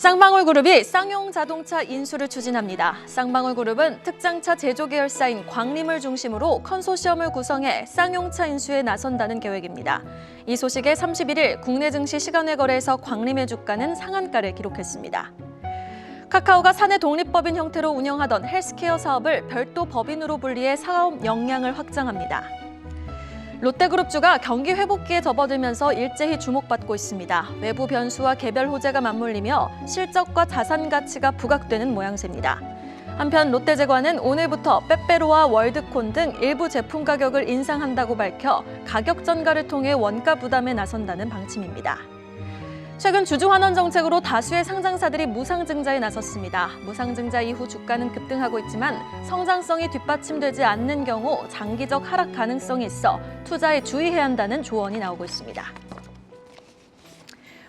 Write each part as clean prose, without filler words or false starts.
쌍방울그룹이 쌍용 자동차 인수를 추진합니다. 쌍방울그룹은 특장차 제조 계열사인 광림을 중심으로 컨소시엄을 구성해 쌍용차 인수에 나선다는 계획입니다. 이 소식에 31일 국내 증시 시간외 거래에서 광림의 주가는 상한가를 기록했습니다. 카카오가 사내 독립법인 형태로 운영하던 헬스케어 사업을 별도 법인으로 분리해 사업 역량을 확장합니다. 롯데그룹주가 경기 회복기에 접어들면서 일제히 주목받고 있습니다. 외부 변수와 개별 호재가 맞물리며 실적과 자산 가치가 부각되는 모양새입니다. 한편 롯데제과는 오늘부터 빼빼로와 월드콘 등 일부 제품 가격을 인상한다고 밝혀 가격 전가를 통해 원가 부담에 나선다는 방침입니다. 최근 주주 환원 정책으로 다수의 상장사들이 무상증자에 나섰습니다. 무상증자 이후 주가는 급등하고 있지만 성장성이 뒷받침되지 않는 경우 장기적 하락 가능성이 있어 투자에 주의해야 한다는 조언이 나오고 있습니다.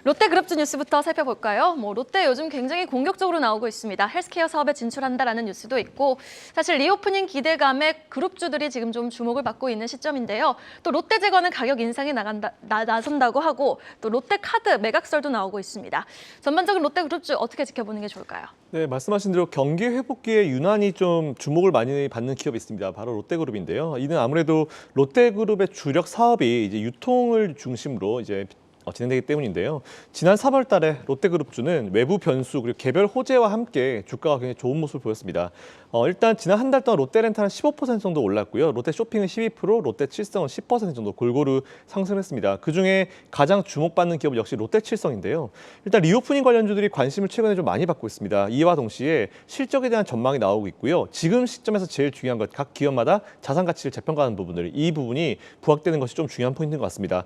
롯데그룹주 뉴스부터 살펴볼까요? 롯데 요즘 굉장히 공격적으로 나오고 있습니다. 헬스케어 사업에 진출한다라는 뉴스도 있고 사실 리오프닝 기대감에 그룹주들이 지금 좀 주목을 받고 있는 시점인데요. 또 롯데제과는 가격 인상에 나선다고 하고 또 롯데카드 매각설도 나오고 있습니다. 전반적으로 롯데그룹주 어떻게 지켜보는 게 좋을까요? 네, 말씀하신 대로 경기 회복기에 유난히 좀 주목을 많이 받는 기업이 있습니다. 바로 롯데그룹인데요. 이는 아무래도 롯데그룹의 주력 사업이 이제 유통을 중심으로 진행되기 때문인데요. 지난 3월 달에 롯데그룹주는 외부 변수 그리고 개별 호재와 함께 주가가 굉장히 좋은 모습을 보였습니다. 일단 지난 한 달 동안 롯데렌탈은 15% 정도 올랐고요. 롯데쇼핑은 12%, 롯데칠성은 10% 정도 골고루 상승했습니다. 그중에 가장 주목받는 기업은 역시 롯데칠성인데요. 일단 리오프닝 관련주들이 관심을 최근에 좀 많이 받고 있습니다. 이와 동시에 실적에 대한 전망이 나오고 있고요. 지금 시점에서 제일 중요한 것, 각 기업마다 자산 가치를 재평가하는 부분들, 이 부분이 부각되는 것이 좀 중요한 포인트인 것 같습니다.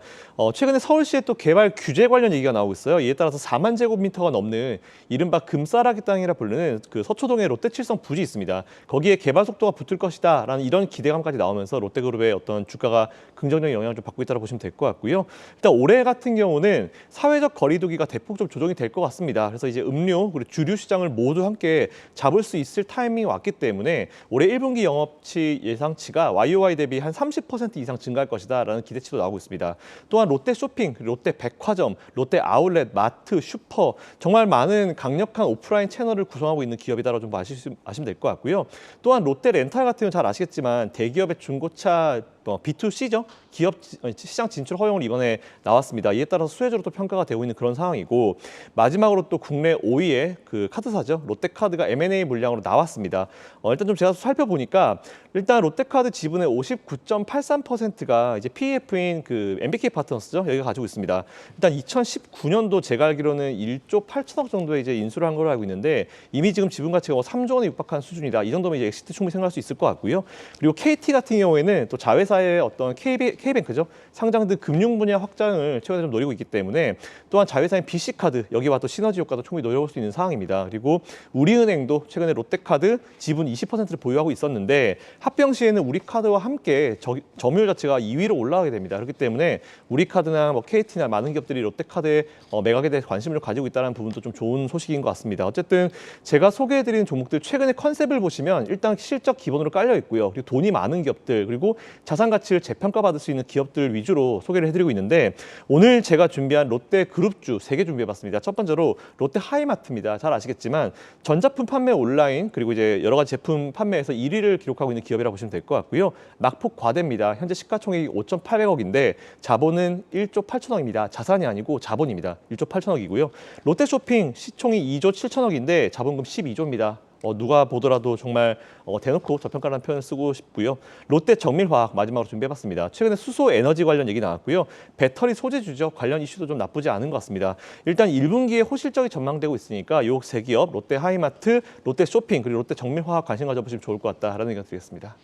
최근에 서울시에 또 개발 규제 관련 얘기가 나오고 있어요. 이에 따라서 4만 제곱미터가 넘는 이른바 금싸라기 땅이라 부르는 그 서초동에 롯데칠성 부지 있습니다. 거기에 개발 속도가 붙을 것이다라는 이런 기대감까지 나오면서 롯데그룹의 어떤 주가가 긍정적인 영향을 좀 받고 있다고 보시면 될 것 같고요. 일단 올해 같은 경우는 사회적 거리두기가 대폭 좀 조정이 될 것 같습니다. 그래서 이제 음료 그리고 주류 시장을 모두 함께 잡을 수 있을 타이밍이 왔기 때문에 올해 1분기 영업치 예상치가 YOY 대비 한 30% 이상 증가할 것이다라는 기대치도 나오고 있습니다. 또한 롯데쇼핑, 롯데 백화점, 롯데 아울렛, 마트, 슈퍼 정말 많은 강력한 오프라인 채널을 구성하고 있는 기업이다라고 좀 아시면 될 것 같고요. 또한 롯데 렌탈 같은 경우 잘 아시겠지만 대기업의 중고차 B2C죠. 기업 시장 진출 허용을 이번에 나왔습니다. 이에 따라서 수혜주로 또 평가가 되고 있는 그런 상황이고 마지막으로 또 국내 5위의 그 카드사죠. 롯데카드가 M&A 물량으로 나왔습니다. 일단 좀 제가 살펴보니까 일단 롯데카드 지분의 59.83%가 이제 PEF인 그 MBK 파트너스죠. 여기가 가지고 있습니다. 일단 2019년도 제가 알기로는 1조 8천억 정도의 이제 인수를 한 걸로 알고 있는데 이미 지금 지분 가치가 3조 원에 육박한 수준이다. 이 정도면 이제 엑시트 충분히 생각할 수 있을 것 같고요. 그리고 KT 같은 경우에는 또 자회사의 어떤 K뱅크죠. 상장 등 금융 분야 확장을 최근에 좀 노리고 있기 때문에 또한 자회사인 BC카드 여기와 또 시너지 효과도 충분히 노려볼 수 있는 상황입니다. 그리고 우리은행도 최근에 롯데카드 지분 20%를 보유하고 있었는데 합병 시에는 우리카드와 함께 점유율 자체가 2위로 올라가게 됩니다. 그렇기 때문에 우리카드나 KT나 많은 기업들이 롯데카드의 매각에 대해 관심을 가지고 있다는 부분도 좀 좋은 소식인 것 같습니다. 어쨌든 제가 소개해드린 종목들 최근에 컨셉을 보시면 일단 실적 기본으로 깔려 있고요. 그리고 돈이 많은 기업들 그리고 자산 가치를 재평가받을 수 있는 기업들 위주로 소개를 해드리고 있는데 오늘 제가 준비한 롯데그룹주 3개 준비해봤습니다. 첫 번째로 롯데하이마트입니다. 잘 아시겠지만 전자품 판매 온라인 그리고 이제 여러 가지 제품 판매에서 1위를 기록하고 있는 기업이라고 보시면 될 것 같고요. 낙폭과대입니다. 현재 시가총액이 5,800억인데 자본은 1조 8천억입니다. 자산이 아니고 자본입니다. 1조 8천억이고요. 롯데쇼핑 시총이 2조 7천억인데 자본금 12조입니다. 누가 보더라도 정말 대놓고 저평가라는 표현을 쓰고 싶고요. 롯데 정밀화학 마지막으로 준비해봤습니다. 최근에 수소 에너지 관련 얘기 나왔고요. 배터리 소재주죠. 관련 이슈도 좀 나쁘지 않은 것 같습니다. 일단 1분기에 호실적이 전망되고 있으니까 이 세 기업 롯데 하이마트, 롯데 쇼핑 그리고 롯데 정밀화학 관심 가져보시면 좋을 것 같다라는 의견 드리겠습니다.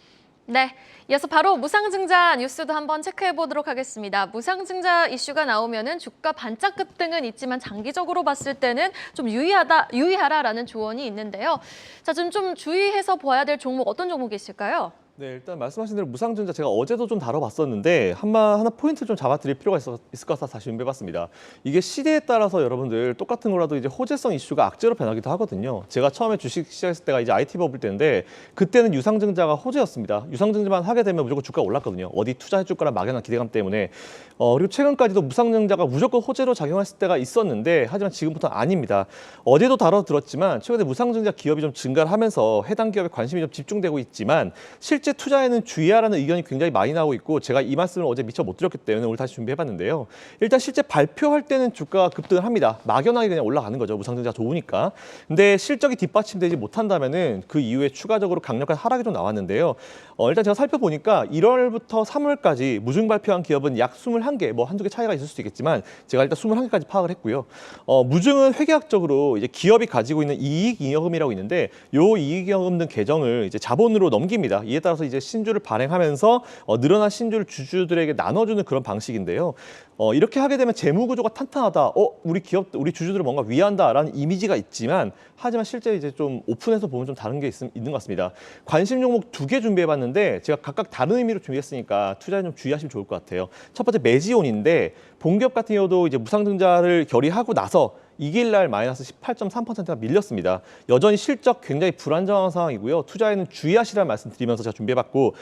네, 이어서 바로 무상증자 뉴스도 한번 체크해 보도록 하겠습니다. 무상증자 이슈가 나오면은 주가 반짝 급등은 있지만 장기적으로 봤을 때는 좀 유의하라라는 조언이 있는데요. 자, 좀 주의해서 봐야 될 종목 어떤 종목이 있을까요? 네, 일단 말씀하신 대로 무상증자 제가 어제도 좀 다뤄봤었는데 하나 포인트 좀 잡아드릴 필요가 있을 것 같아서 다시 준비해봤습니다. 이게 시대에 따라서 여러분들 똑같은 거라도 이제 호재성 이슈가 악재로 변하기도 하거든요. 제가 처음에 주식 시작했을 때가 이제 IT 버블 때인데 그때는 유상증자가 호재였습니다. 유상증자만 하게 되면 무조건 주가가 올랐거든요. 어디 투자해줄 거란 막연한 기대감 때문에. 그리고 최근까지도 무상증자가 무조건 호재로 작용했을 때가 있었는데 하지만 지금부터는 아닙니다. 어제도 다뤄들었지만 최근에 무상증자 기업이 좀 증가를 하면서 해당 기업에 관심이 좀 집중되고 있지만 실제 투자에는 주의하라는 의견이 굉장히 많이 나오고 있고 제가 이 말씀을 어제 미처 못 드렸기 때문에 오늘 다시 준비해봤는데요. 일단 실제 발표할 때는 주가가 급등을 합니다. 막연하게 그냥 올라가는 거죠. 무상증자 좋으니까. 근데 실적이 뒷받침되지 못한다면은 그 이후에 추가적으로 강력한 하락이 좀 나왔는데요. 일단 제가 살펴보니까 1월부터 3월까지 무증 발표한 기업은 약 21개, 뭐 한두 개 차이가 있을 수도 있겠지만 제가 일단 21개까지 파악을 했고요. 무증은 회계학적으로 이제 기업이 가지고 있는 이익잉여금이라고 있는데 요 이익잉여금 등 계정을 이제 자본으로 넘깁니다. 이에 따라서 이제 신주를 발행하면서 늘어난 신주를 주주들에게 나눠주는 그런 방식인데요. 이렇게 하게 되면 재무 구조가 탄탄하다. 우리 주주들을 뭔가 위한다라는 이미지가 있지만 하지만 실제 이제 좀 오픈해서 보면 좀 다른 게 있는 것 같습니다. 관심 종목 2개 준비해봤는데 제가 각각 다른 의미로 준비했으니까 투자에 좀 주의하시면 좋을 것 같아요. 첫 번째 메지온인데 본기업 같은 경우도 이제 무상증자를 결의하고 나서 2일 날 마이너스 18.3%가 밀렸습니다. 여전히 실적 굉장히 불안정한 상황이고요. 투자에는 주의하시라는 말씀 드리면서 제가 준비해봤고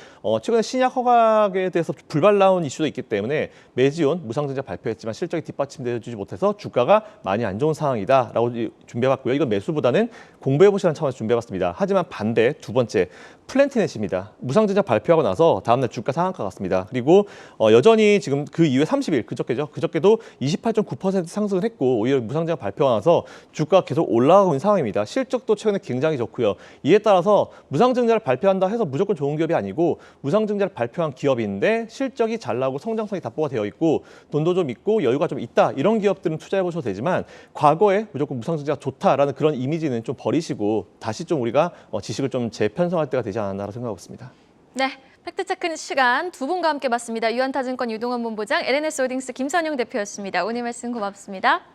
최근에 신약 허가에 대해서 불발 나온 이슈도 있기 때문에 메지온 무상증자 발표했지만 실적이 뒷받침되지 못해서 주가가 많이 안 좋은 상황이다라고 준비해봤고요. 이건 매수보다는 공부해보시라는 차원에서 준비해봤습니다. 하지만 반대 두 번째 플랜티넷입니다. 무상증자 발표하고 나서 다음날 주가 상한가 갔습니다. 그리고 여전히 지금 그 이후에 30일 그저께죠. 그저께도 28.9% 상승을 했고 오히려 무상증자 발표가 나서 주가가 계속 올라가고 있는 상황입니다. 실적도 최근에 굉장히 좋고요. 이에 따라서 무상증자를 발표한다 해서 무조건 좋은 기업이 아니고 무상증자를 발표한 기업인데 실적이 잘 나오고 성장성이 답보가 되어 있고 돈도 좀 있고 여유가 좀 있다. 이런 기업들은 투자해 보셔도 되지만 과거에 무조건 무상증자가 좋다라는 그런 이미지는 좀 버리시고 다시 좀 우리가 지식을 좀 재편성할 때가 되지 않았나라고 생각하고 있습니다. 네, 팩트체크는 시간 두 분과 함께 봤습니다. 유한타증권 유동원 본부장, LNS홀딩스 김선영 대표였습니다. 오늘 말씀 고맙습니다.